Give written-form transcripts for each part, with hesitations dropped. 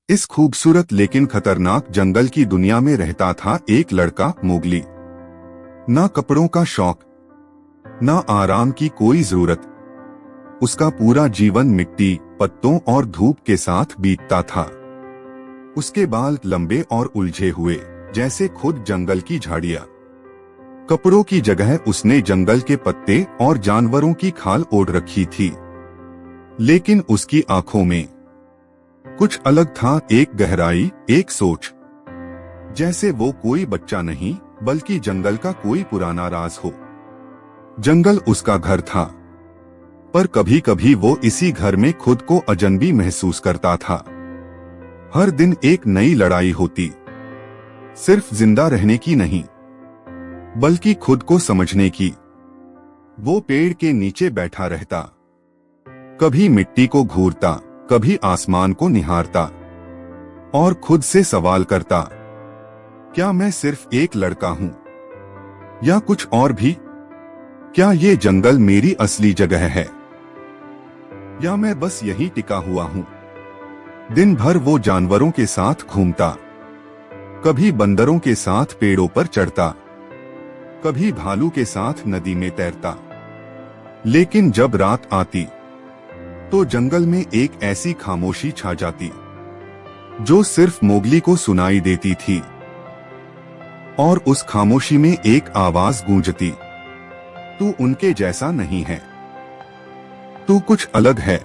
इस खूबसूरत लेकिन खतरनाक जंगल की दुनिया में रहता था एक लड़का मोगली। ना कपड़ों का शौक, ना आराम की कोई जरूरत। उसका पूरा जीवन मिट्टी, पत्तों और धूप के साथ बीतता था। उसके बाल लंबे और उलझे हुए, जैसे खुद जंगल की झाड़ियां। कपड़ों की जगह उसने जंगल के पत्ते और जानवरों की खाल ओढ़ रखी थी। लेकिन उसकी आंखों में कुछ अलग था, एक गहराई, एक सोच। जैसे वो कोई बच्चा नहीं, बल्कि जंगल का कोई पुराना राज हो। जंगल उसका घर था, पर कभी कभी वो इसी घर में खुद को अजनबी महसूस करता था। हर दिन एक नई लड़ाई होती, सिर्फ जिंदा रहने की नहीं, बल्कि खुद को समझने की। वो पेड़ के नीचे बैठा रहता, कभी मिट्टी को घूरता, कभी आसमान को निहारता, और खुद से सवाल करता, क्या मैं सिर्फ एक लड़का हूं, या कुछ और भी? क्या ये जंगल मेरी असली जगह है, या मैं बस यहीं टिका हुआ हूं? दिन भर वो जानवरों के साथ घूमता, कभी बंदरों के साथ पेड़ों पर चढ़ता, कभी भालू के साथ नदी में तैरता। लेकिन जब रात आती, तो जंगल में एक ऐसी खामोशी छा जाती, जो सिर्फ मोगली को सुनाई देती थी। और उस खामोशी में एक आवाज गूंजती, तू उनके जैसा नहीं है, तू कुछ अलग है।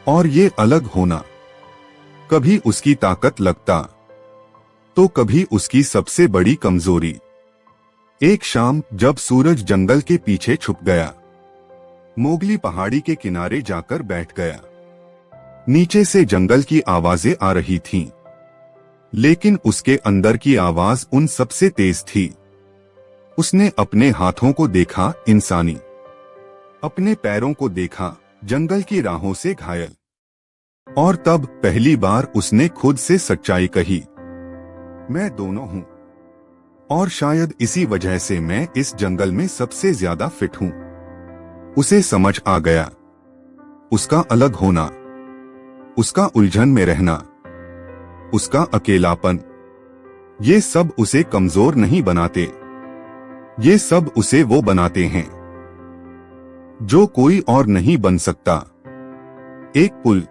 और ये अलग होना कभी उसकी ताकत लगता, तो कभी उसकी सबसे बड़ी कमजोरी। एक शाम जब सूरज जंगल के पीछे छुप गया, मोगली पहाड़ी के किनारे जाकर बैठ गया। नीचे से जंगल की आवाजें आ रही थीं, लेकिन उसके अंदर की आवाज उन सबसे तेज थी। उसने अपने हाथों को देखा, इंसानी। अपने पैरों को देखा, जंगल की राहों से घायल। और तब पहली बार उसने खुद से सच्चाई कही, मैं दोनों हूं। और शायद इसी वजह से मैं इस जंगल में सबसे ज्यादा फिट हूं। उसे समझ आ गया, उसका अलग होना, उसका उलझन में रहना, उसका अकेलापन, ये सब उसे कमजोर नहीं बनाते। ये सब उसे वो बनाते हैं जो कोई और नहीं बन सकता। एक पुल,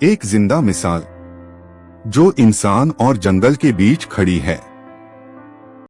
एक जिंदा मिसाल, जो इंसान और जंगल के बीच खड़ी है।